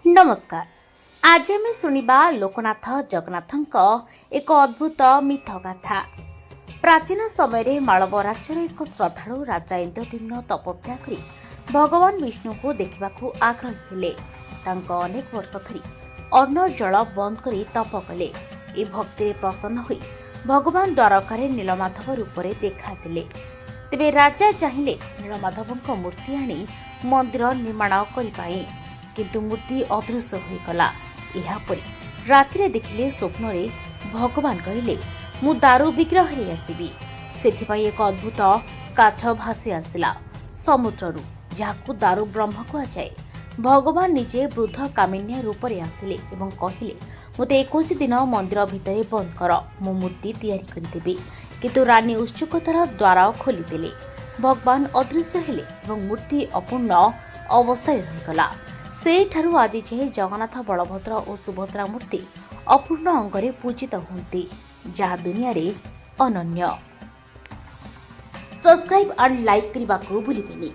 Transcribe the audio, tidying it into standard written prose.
नमस्कार। आज आम शुणा लोकनाथ जगन्नाथ एक अद्भुत मिथ कथा। प्राचीन समय मालव राज्यर एक श्रद्धालु राजा इंद्रद्युम्न तपस्या करी भगवान विष्णु को देखा आग्रही थे। अनेक वर्ष धरी अन्न जल बंद कर तप कले। ए भक्ति प्रसन्न होई भगवान द्वारकार नीलमाधव रूप में देखा तेबे राजा चाहिए नीलमाधव मूर्ति आनी मंदिर निर्माण करने, किंतु मूर्ति अदृश्य होगला। राति देखिले स्वप्न भगवान कहले मु दारू विग्रह आसबि। से एक अद्भुत काठ भासी आसला समुद्रु, जहां दारू ब्रह्म कहुए। भगवान निजे वृद्ध कामिन्या रूप में आसिले एवं कहले मते 21 दिन मंदिर भितर बंद कर, मो मूर्ति तैयारी करदेबी। किंतु रानी उत्सुकतार द्वार खोलीदेले। भगवान अदृश्य हेले एवं मूर्ति अपूर्ण अवस्था रहीगला। से ठारू आज जे जगन्नाथ, बलभद्र और सुभद्रा मूर्ति अपूर्ण अंगरे पूजित होती, जहाँ दुनिया रे अनन्य। सब्सक्राइब एंड लाइक करने को भूलिबेनी।